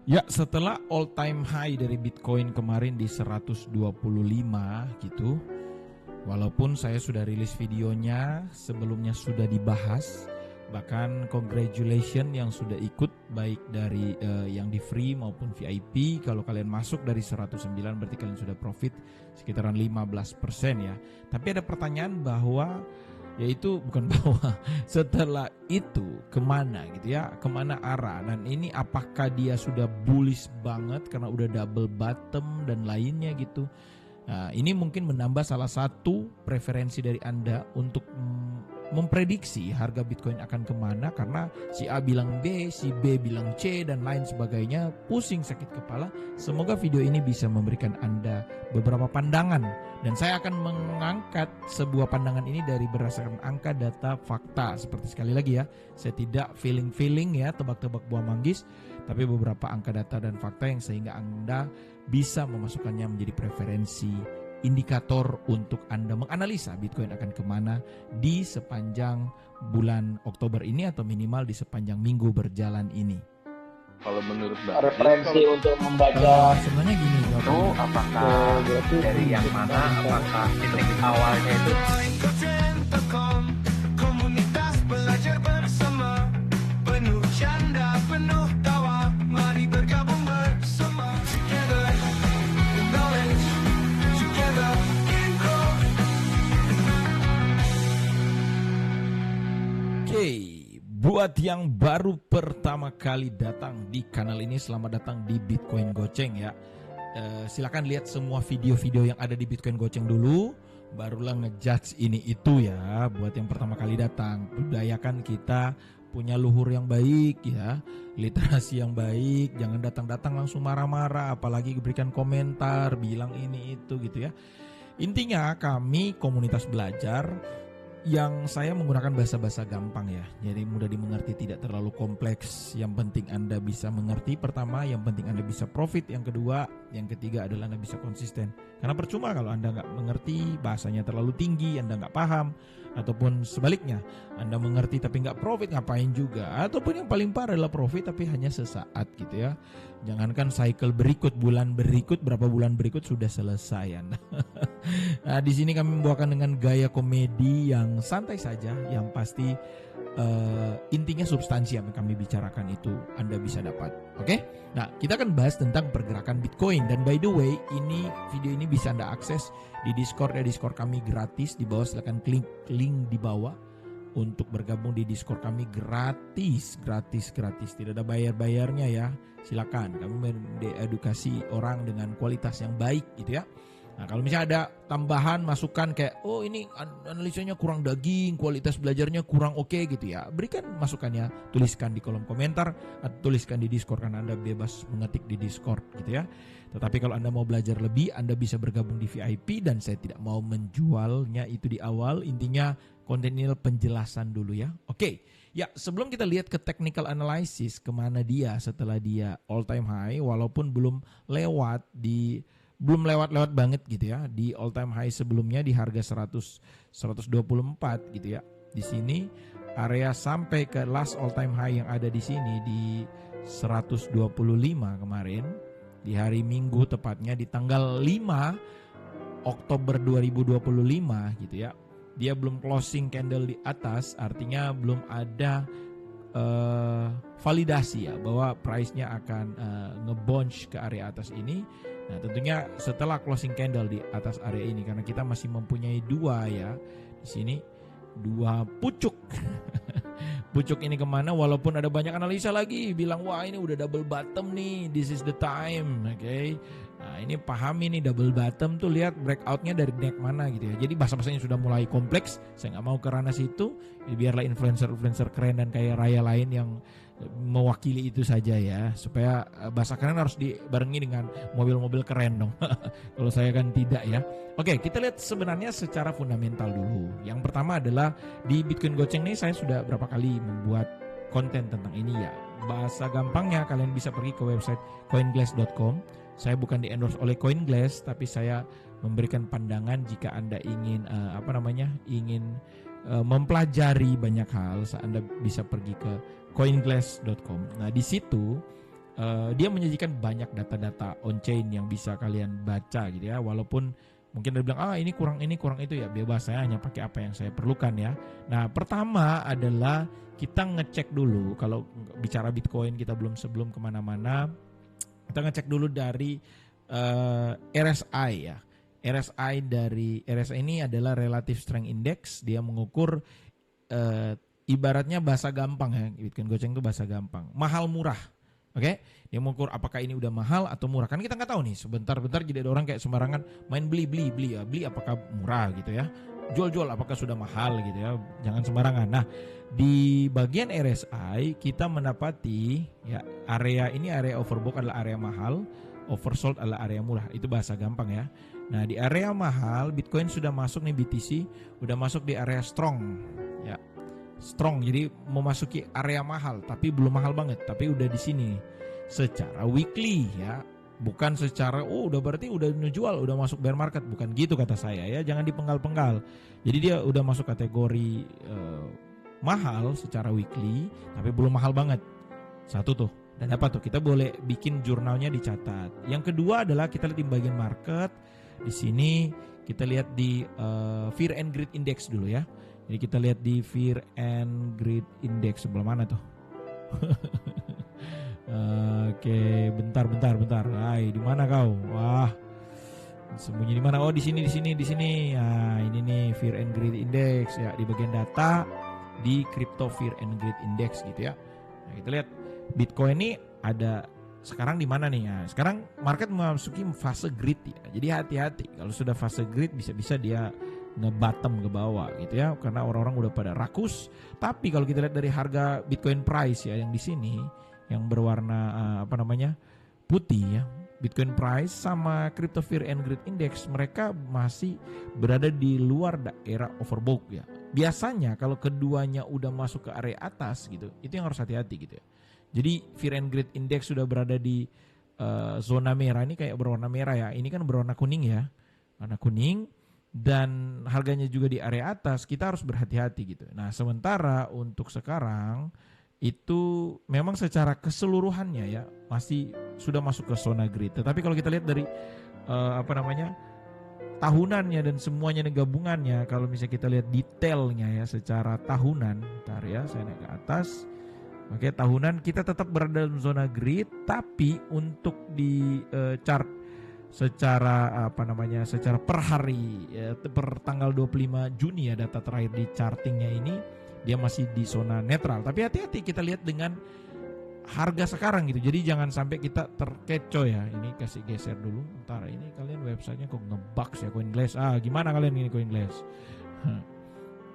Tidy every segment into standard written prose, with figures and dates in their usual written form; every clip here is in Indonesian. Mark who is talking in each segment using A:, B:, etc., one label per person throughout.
A: Ya, setelah all time high dari Bitcoin kemarin di 125 gitu. Walaupun saya sudah rilis videonya, sebelumnya sudah dibahas. Bahkan congratulations yang sudah ikut, baik dari yang di free maupun VIP. Kalau kalian masuk dari 109 berarti kalian sudah profit sekitaran 15% ya. Tapi ada pertanyaan bahwa, yaitu bukan bahwa setelah itu kemana gitu ya, kemana arah, dan ini apakah dia sudah bullish banget karena udah double bottom dan lainnya gitu. Nah, ini mungkin menambah salah satu preferensi dari Anda untuk memprediksi harga Bitcoin akan kemana, karena si A bilang B, si B bilang C, dan lain sebagainya, pusing sakit kepala. Semoga video ini bisa memberikan Anda beberapa pandangan, dan saya akan mengangkat sebuah pandangan ini dari berdasarkan angka, data, fakta. Seperti sekali lagi ya, saya tidak feeling ya, tebak-tebak buah manggis, tapi beberapa angka, data, dan fakta yang sehingga Anda bisa memasukkannya menjadi preferensi indikator untuk Anda menganalisa Bitcoin akan kemana di sepanjang bulan Oktober ini, atau minimal di sepanjang minggu berjalan ini.
B: Kalau menurut Bang,
C: referensi untuk membaca
A: sebenarnya gini,
B: itu apakah dari yang mana, apakah titik awalnya itu
D: komunitas belajar bersama, penuh canda, penuh tawa, mari bergabung bersama. Together in knowledge, together in growth.
A: Oke, buat yang baru pertama kali datang di kanal ini, selamat datang di Bitcoin Goceng ya. Silakan lihat semua video-video yang ada di Bitcoin Goceng dulu, barulah ngejudge ini itu ya. Buat yang pertama kali datang, budayakan kita punya luhur yang baik ya, literasi yang baik, jangan datang-datang langsung marah-marah, apalagi berikan komentar, bilang ini itu gitu ya. Intinya kami komunitas belajar yang saya menggunakan bahasa-bahasa gampang ya, jadi mudah dimengerti, tidak terlalu kompleks. Yang penting Anda bisa mengerti, pertama, yang penting Anda bisa profit, yang kedua, yang ketiga adalah Anda bisa konsisten. Karena percuma kalau Anda nggak mengerti, bahasanya terlalu tinggi, Anda nggak paham, ataupun sebaliknya, Anda mengerti tapi nggak profit, ngapain juga. Ataupun yang paling parah adalah profit tapi hanya sesaat gitu ya. Jangankan cycle berikut, bulan berikut, berapa bulan berikut sudah selesai Anda. Nah, di sini kami membawakan dengan gaya komedi yang santai saja, yang pasti intinya substansi yang kami bicarakan itu Anda bisa dapat. Oke? Nah, kita akan bahas tentang pergerakan Bitcoin, dan by the way, video ini bisa Anda akses di Discord ya. Discord kami gratis, di bawah silakan klik link di bawah untuk bergabung di Discord kami gratis, tidak ada bayarnya ya. Silakan, kami mengedukasi orang dengan kualitas yang baik gitu ya. Nah, kalau misalnya ada tambahan masukan kayak, oh ini analisanya kurang daging, kualitas belajarnya kurang oke gitu ya, berikan masukannya, tuliskan di kolom komentar atau tuliskan di Discord, karena Anda bebas mengetik di Discord gitu ya. Tetapi kalau Anda mau belajar lebih, Anda bisa bergabung di VIP, dan saya tidak mau menjualnya itu di awal. Intinya konten ini penjelasan dulu ya. Oke, ya sebelum kita lihat ke technical analysis, kemana dia setelah dia all time high, walaupun belum lewat banget gitu ya, di all time high sebelumnya di harga 124 gitu ya. Di sini area sampai ke last all time high yang ada di sini di 125 kemarin di hari Minggu, tepatnya di tanggal 5 Oktober 2025 gitu ya. Dia belum closing candle di atas, artinya belum ada validasi ya bahwa price-nya akan nge-bounce ke area atas ini. Nah, tentunya setelah closing candle di atas area ini, karena kita masih mempunyai dua ya di sini, dua pucuk. Pucuk ini kemana? Walaupun ada banyak analisa lagi bilang, wah ini udah double bottom nih, this is the time, oke. Nah, ini pahami nih double bottom tuh, lihat breakoutnya dari neck mana gitu ya. Jadi bahasa-bahasanya sudah mulai kompleks, saya nggak mau ke ranah situ. Biarlah influencer keren dan kaya raya lain yang mewakili itu saja ya, supaya bahasa keren harus dibarengi dengan mobil-mobil keren dong. Kalau saya kan tidak ya. Oke, kita lihat sebenarnya secara fundamental dulu. Yang pertama adalah di Bitcoin Goceng nih, saya sudah berapa kali membuat konten tentang ini ya. Bahasa gampangnya kalian bisa pergi ke website coinglass.com. Saya bukan di-endorse oleh CoinGlass, tapi saya memberikan pandangan jika Anda ingin ingin mempelajari banyak hal, Anda bisa pergi ke coinglass.com. Nah, di situ dia menyajikan banyak data-data on-chain yang bisa kalian baca gitu ya. Walaupun mungkin dia bilang, ini kurang itu ya, bebas, saya hanya pakai apa yang saya perlukan ya. Nah, pertama adalah kita ngecek dulu, kalau bicara Bitcoin kita sebelum kemana-mana, kita ngecek dulu dari RSI ya. RSI ini adalah Relative Strength Index, dia mengukur ibaratnya bahasa gampang ya, Bitcoin Goceng itu bahasa gampang, mahal murah. Oke, dia mengukur apakah ini udah mahal atau murah. Kan kita nggak tahu nih, sebentar-bentar jadi ada orang kayak sembarangan main beli apakah murah gitu ya, jual apakah sudah mahal gitu ya, jangan sembarangan. Nah, di bagian RSI kita mendapati ya, area overbought adalah area mahal, oversold adalah area murah. Itu bahasa gampang ya. Nah, di area mahal Bitcoin sudah masuk nih, BTC udah masuk di area strong ya. Strong, jadi memasuki area mahal, tapi belum mahal banget, tapi udah di sini secara weekly ya, bukan secara udah berarti udah ngejual, udah masuk bear market, bukan gitu kata saya ya, jangan dipenggal-penggal. Jadi dia udah masuk kategori mahal secara weekly, tapi belum mahal banget. Satu tuh, dan apa tuh, kita boleh bikin jurnalnya dicatat. Yang kedua adalah kita lihat di bagian market, di sini kita lihat di Fear and Greed Index dulu ya. Jadi kita lihat di Fear and Greed Index sebelah mana tuh? Oke, bentar. Hai, di mana kau? Wah, sembunyi di mana? Oh, di sini. Nah, ini nih Fear and Greed Index ya, di bagian data di Crypto Fear and Greed Index gitu ya. Nah, kita lihat Bitcoin ini ada sekarang di mana nih ya? Sekarang market memasuki fase greed ya. Jadi hati-hati, kalau sudah fase greed bisa-bisa dia nge-bottom ke bawah gitu ya, karena orang-orang udah pada rakus. Tapi kalau kita lihat dari harga Bitcoin price ya, yang di sini yang berwarna putih ya, Bitcoin price sama Crypto Fear and Greed Index, mereka masih berada di luar daerah overbought ya. Biasanya kalau keduanya udah masuk ke area atas gitu, itu yang harus hati-hati gitu ya. Jadi Fear and Greed Index sudah berada di zona merah, ini kayak berwarna merah ya, ini kan berwarna kuning ya, warna kuning. Dan harganya juga di area atas, kita harus berhati-hati gitu. Nah, sementara untuk sekarang itu memang secara keseluruhannya ya masih sudah masuk ke zona greed. Tetapi kalau kita lihat dari tahunannya dan semuanya dan gabungannya, kalau misalnya kita lihat detailnya ya secara tahunan, bentar ya, saya naik ke atas. Oke, tahunan kita tetap berada dalam zona greed, tapi untuk di chart secara secara per hari ya, per tanggal 25 Juni ya, data terakhir di chartingnya ini dia masih di zona netral. Tapi hati-hati kita lihat dengan harga sekarang gitu. Jadi jangan sampai kita terkecoh ya. Ini kasih geser dulu. Ntar ini kalian websitenya kok nge-bugs ya, CoinGlass. Gimana kalian ini CoinGlass?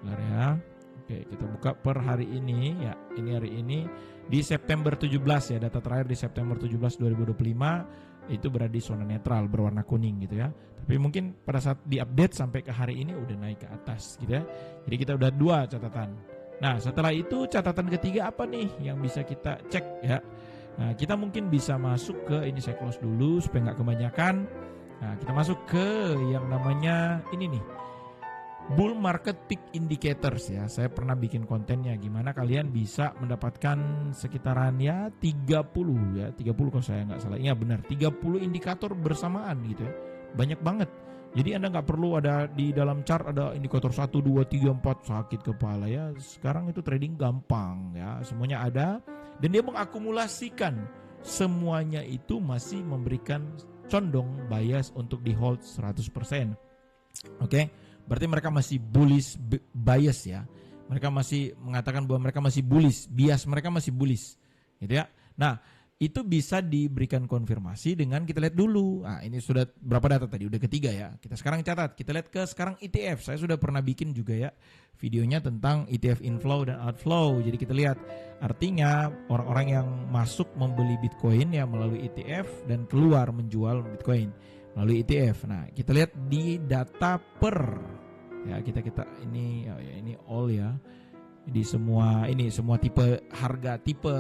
A: Bentar ya. Oke, kita buka per hari ini ya. Ini hari ini di September 17 ya, data terakhir di September 17 2025 itu berada di zona netral berwarna kuning gitu ya. Tapi mungkin pada saat diupdate sampai ke hari ini udah naik ke atas gitu ya. Jadi kita udah 2 catatan. Nah, setelah itu catatan ketiga apa nih yang bisa kita cek ya. Nah, kita mungkin bisa masuk ke ini, saya close dulu supaya nggak kebanyakan. Nah, kita masuk ke yang namanya ini nih, Bull Market Peak Indicators ya. Saya pernah bikin kontennya gimana kalian bisa mendapatkan sekitaran ya 30 kalau saya nggak salah. Iya benar, 30 indikator bersamaan gitu ya. Banyak banget. Jadi Anda nggak perlu ada di dalam chart ada indikator 1, 2, 3, 4 sakit kepala ya. Sekarang itu trading gampang ya. Semuanya ada dan dia mengakumulasikan semuanya itu masih memberikan condong bias untuk di hold 100%. Oke. Berarti mereka masih bullish bias ya. Mereka masih mengatakan bahwa mereka masih bullish, bias mereka masih bullish gitu ya. Nah, itu bisa diberikan konfirmasi dengan kita lihat dulu. Nah, ini sudah berapa data tadi? Udah ketiga ya. Kita sekarang catat. Kita lihat ke sekarang ETF. Saya sudah pernah bikin juga ya videonya tentang ETF inflow dan outflow. Jadi kita lihat artinya orang-orang yang masuk membeli Bitcoin ya melalui ETF dan keluar menjual Bitcoin melalui ETF. Nah, kita lihat di data per ya, kita ini ini all ya. Di semua tipe harga, tipe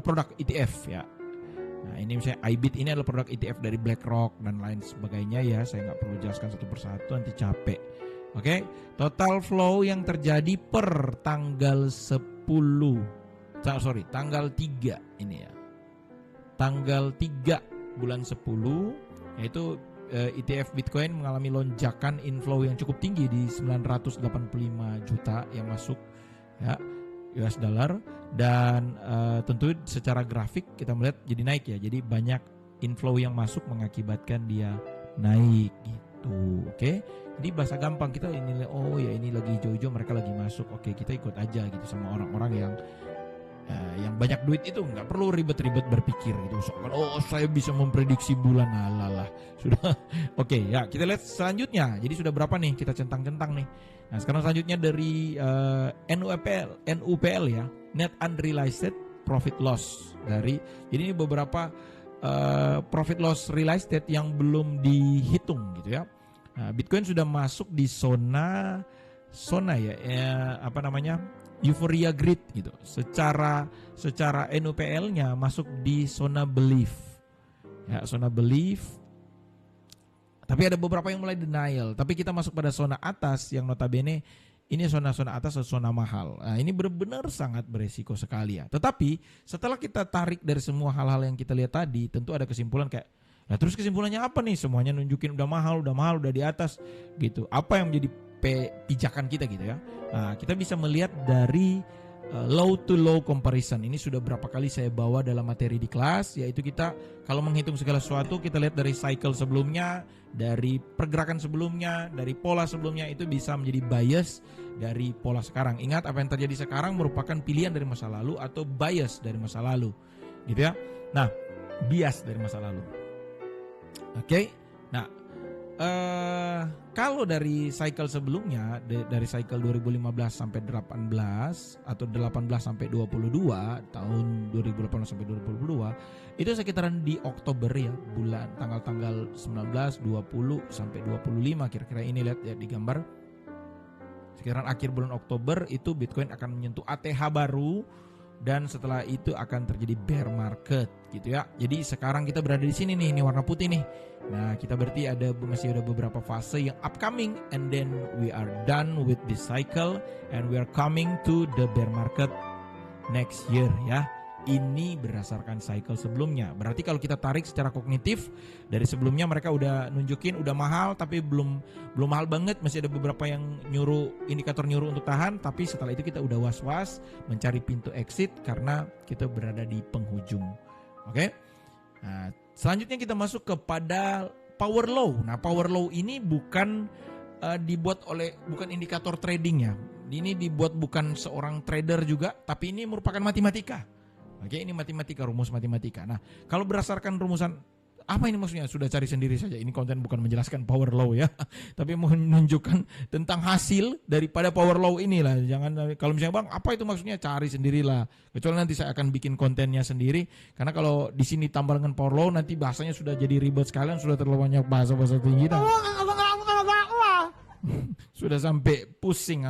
A: produk ETF ya. Nah, ini misalnya IBIT ini adalah produk ETF dari BlackRock dan lain sebagainya ya. Saya nggak perlu jelaskan satu persatu, nanti capek. Oke, total flow yang terjadi per tanggal 10. Tanggal 3 ini ya. tanggal 3 bulan 10 yaitu ETF Bitcoin mengalami lonjakan inflow yang cukup tinggi di 985 juta yang masuk ya US dollar, dan tentu secara grafik kita melihat jadi naik ya. Jadi banyak inflow yang masuk mengakibatkan dia naik gitu. Oke. Jadi bahasa gampang kita ini, oh ya ini lagi hijau-hijau, mereka lagi masuk. Oke, kita ikut aja gitu sama orang-orang yang banyak duit itu, nggak perlu ribet-ribet berpikir gitu. Soalnya, oh saya bisa memprediksi bulan, alalah sudah. Oke ya, kita lihat selanjutnya. Jadi sudah berapa nih kita centang-centang nih. Nah sekarang selanjutnya dari NUPL ya, Net Unrealized Profit Loss dari. Jadi ini beberapa profit loss realized yang belum dihitung gitu ya. Nah, Bitcoin sudah masuk di zona euphoria greed gitu. Secara NUPL-nya masuk di zona belief. Ya, zona belief. Tapi ada beberapa yang mulai denial. Tapi kita masuk pada zona atas yang notabene ini zona-zona atas atau zona mahal. Nah, ini benar-benar sangat beresiko sekali ya. Tetapi setelah kita tarik dari semua hal-hal yang kita lihat tadi, tentu ada kesimpulan kayak, nah terus kesimpulannya apa nih? Semuanya nunjukin udah mahal, udah di atas gitu. Apa yang menjadi pijakan kita gitu ya? Nah, kita bisa melihat dari low to low comparison. Ini sudah berapa kali saya bawa dalam materi di kelas, yaitu kita kalau menghitung segala sesuatu kita lihat dari cycle sebelumnya, dari pergerakan sebelumnya, dari pola sebelumnya, itu bisa menjadi bias dari pola sekarang. Ingat, apa yang terjadi sekarang merupakan pilihan dari masa lalu atau bias dari masa lalu gitu ya. Nah, bias dari masa lalu. Oke. Nah, kalau dari cycle sebelumnya, dari cycle 2015 sampai 18 atau 18 sampai 22, tahun 2018 sampai 2022, itu sekitaran di Oktober ya, bulan tanggal 19, 20 sampai 25 kira-kira ini, lihat ya di gambar. Sekitaran akhir bulan Oktober itu Bitcoin akan menyentuh ATH baru, dan setelah itu akan terjadi bear market gitu ya. Jadi sekarang kita berada di sini nih, ini warna putih nih. Nah, kita berarti masih ada beberapa fase yang upcoming, and then we are done with this cycle and we are coming to the bear market next year ya. Ini berdasarkan cycle sebelumnya. Berarti kalau kita tarik secara kognitif, dari sebelumnya mereka udah nunjukin udah mahal, tapi belum mahal banget, masih ada beberapa yang indikator nyuruh untuk tahan, tapi setelah itu kita udah was-was mencari pintu exit karena kita berada di penghujung. Oke. Nah, selanjutnya kita masuk kepada power low. Nah, power low ini bukan bukan indikator trading ya. Ini dibuat bukan seorang trader juga, tapi ini merupakan matematika. Oke, ini matematika, rumus matematika. Nah, kalau berdasarkan rumusan, apa ini maksudnya? Sudah cari sendiri saja. Ini konten bukan menjelaskan power law ya, tapi menunjukkan tentang hasil daripada power law inilah. Jangan, kalau misalnya bang, apa itu maksudnya? Cari sendirilah. Kecuali nanti saya akan bikin kontennya sendiri. Karena kalau di sini tambah dengan power law, nanti bahasanya sudah jadi ribet sekalian, sudah terlalu banyak bahasa-bahasa tinggi. Sudah sampai pusing.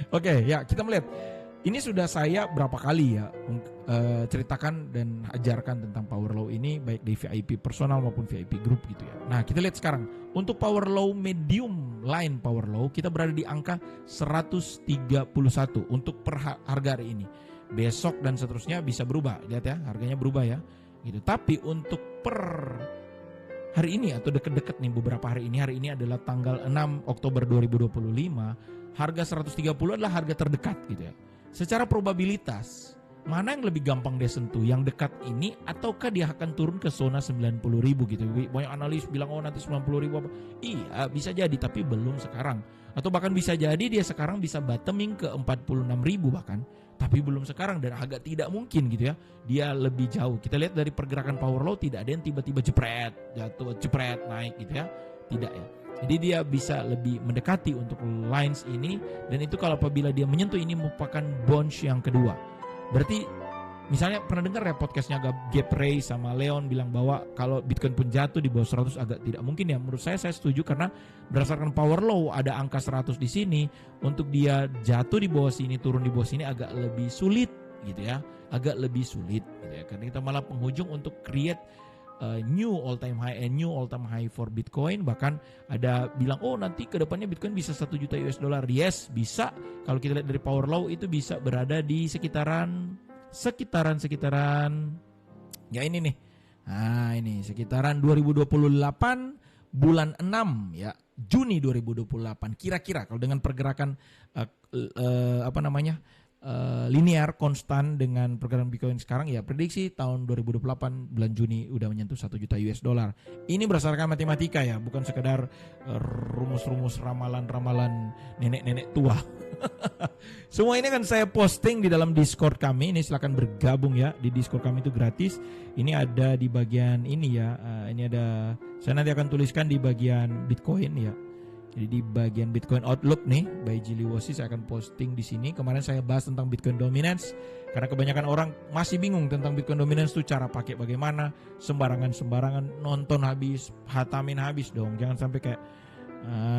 A: Oke, ya kita melihat. Ini sudah saya berapa kali ya ceritakan dan ajarkan tentang power law ini, baik di VIP personal maupun VIP group gitu ya. Nah, kita lihat sekarang untuk power law medium line power law kita berada di angka 131 untuk per harga hari ini. Besok dan seterusnya bisa berubah, lihat ya, harganya berubah ya gitu. Tapi untuk per hari ini atau deket-deket nih beberapa hari ini adalah tanggal 6 Oktober 2025, harga 130 adalah harga terdekat gitu ya. Secara probabilitas, mana yang lebih gampang dia sentuh? Yang dekat ini ataukah dia akan turun ke zona 90.000 gitu? Banyak analis bilang oh nanti 90.000 apa? Iya, bisa jadi tapi belum sekarang. Atau bahkan bisa jadi dia sekarang bisa bottoming ke 46.000 bahkan, tapi belum sekarang, dan agak tidak mungkin gitu ya. Dia lebih jauh. Kita lihat dari pergerakan power law tidak ada yang tiba-tiba jepret, jatuh, jepret, naik gitu ya. Tidak ya. Jadi dia bisa lebih mendekati untuk lines ini, dan itu kalau apabila dia menyentuh ini merupakan bounce yang kedua. Berarti misalnya pernah dengar ya podcastnya Gap Ray sama Leon bilang bahwa kalau Bitcoin pun jatuh di bawah 100 agak tidak mungkin ya. Menurut saya setuju karena berdasarkan power law ada angka 100 di sini, untuk dia jatuh di bawah sini, turun di bawah sini agak lebih sulit gitu ya. Agak lebih sulit gitu ya. Karena kita malah penghujung untuk create new all time high and new all time high for Bitcoin. Bahkan ada bilang oh nanti kedepannya Bitcoin bisa 1 juta US dollar. Yes, bisa. Kalau kita lihat dari power law itu bisa berada di sekitaran sekitaran ya ini nih. Nah, ini sekitaran 2028 bulan 6 ya, Juni 2028 kira-kira kalau dengan pergerakan linear konstan dengan pergerakan Bitcoin sekarang ya, prediksi tahun 2028 bulan Juni udah menyentuh 1 juta US dollar. Ini berdasarkan matematika ya, bukan sekedar rumus-rumus ramalan-ramalan nenek-nenek tua. Semua ini kan saya posting di dalam Discord kami. Ini silakan bergabung ya, di Discord kami itu gratis. Ini ada di bagian ini ya. Ini ada, saya nanti akan tuliskan di bagian Bitcoin ya. Jadi di bagian Bitcoin Outlook nih, by Jili Wosi, saya akan posting di sini. Kemarin saya bahas tentang Bitcoin Dominance karena kebanyakan orang masih bingung tentang Bitcoin Dominance tuh cara pakai bagaimana. Sembarangan nonton habis, hatamin habis dong. Jangan sampai kayak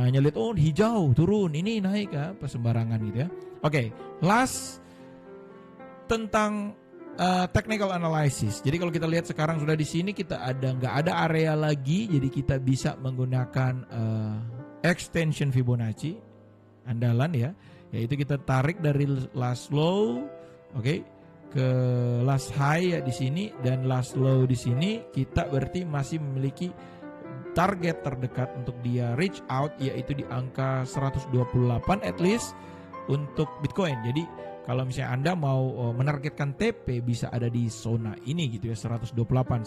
A: nyelip, oh hijau turun, ini naik ya, apa sembarangan gitu ya. Oke, last tentang technical analysis. Jadi kalau kita lihat sekarang sudah di sini kita nggak ada area lagi, jadi kita bisa menggunakan extension Fibonacci andalan ya, yaitu kita tarik dari last low, oke, ke last high ya di sini, dan last low di sini kita berarti masih memiliki target terdekat untuk dia reach out, yaitu di angka 128 at least untuk Bitcoin. Jadi kalau misalnya Anda mau menargetkan TP bisa ada di zona ini gitu ya, 128,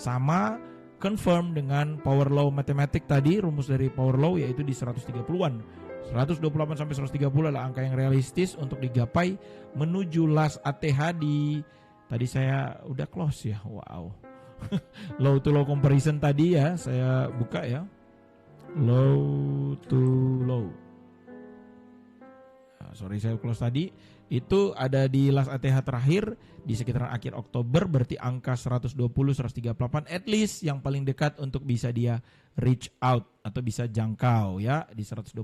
A: sama confirm dengan power law matematik tadi, rumus dari power law yaitu di 130-an. 128 sampai 130 adalah angka yang realistis untuk digapai menuju last ATH di, tadi saya udah close ya. Wow. Low to low comparison tadi ya, saya buka ya. Low to low. Sorry saya close tadi. Itu ada di last ATH terakhir di sekitaran akhir Oktober, berarti angka 120 138 at least yang paling dekat untuk bisa dia reach out atau bisa jangkau ya di 128.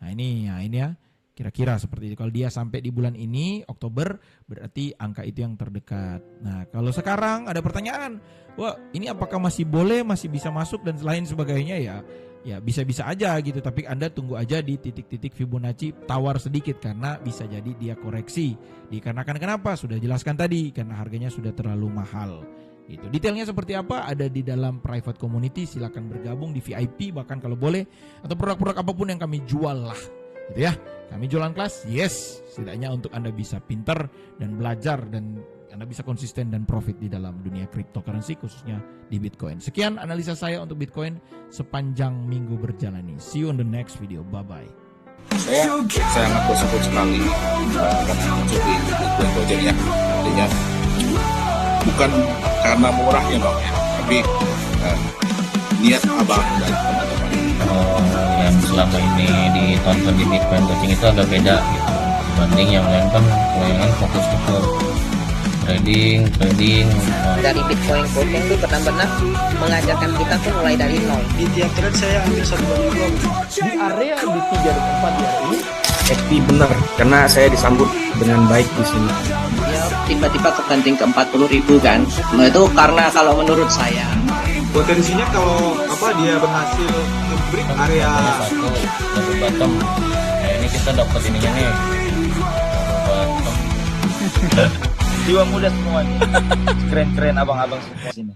A: Nah ini ya kira-kira seperti itu. Kalau dia sampai di bulan ini Oktober berarti angka itu yang terdekat. Nah kalau sekarang ada pertanyaan, wah ini apakah masih boleh, masih bisa masuk dan lain sebagainya ya? Ya bisa-bisa aja gitu, tapi Anda tunggu aja di titik-titik Fibonacci tawar sedikit karena bisa jadi dia koreksi. Dikarenakan kenapa? Sudah jelaskan tadi, karena harganya sudah terlalu mahal. Itu detailnya seperti apa ada di dalam private community, silakan bergabung di VIP bahkan kalau boleh, atau produk-produk apapun yang kami jual lah. Gitu ya. Kami jualan kelas, yes, setidaknya untuk Anda bisa pintar dan belajar dan Anda bisa konsisten dan profit di dalam dunia cryptocurrency khususnya di Bitcoin. Sekian analisa saya untuk Bitcoin sepanjang minggu berjalan ini. See you on the next video. Bye-bye.
E: Saya sangat bersyukur sekali karena masuk di Bitcoin Gojek ya. Artinya bukan karena murahnya bang ya, tapi niat abang dan teman-teman.
B: Yang selama ini ditonton di Bitcoin Coaching itu agak beda gitu dibanding yang lain, kan kebanyakan fokus ke trading.
F: Dari Bitcoin Coaching itu benar-benar mengajarkan kita tuh mulai dari nol.
G: Di tiap trade saya ambil 1 minggu.
C: Di area di 3 dan 4 di hari ini
H: happy benar karena saya disambut dengan baik di sini.
F: Ya tiba-tiba kebanting ke 40.000 kan. Nah itu karena kalau menurut saya
G: Potensinya kalau dia berhasil nge-break area
B: double bottom. Nah ini kita dapat ininya nih, double bottom.
C: jiwa muda semuanya. Keren-keren abang-abang semua sini.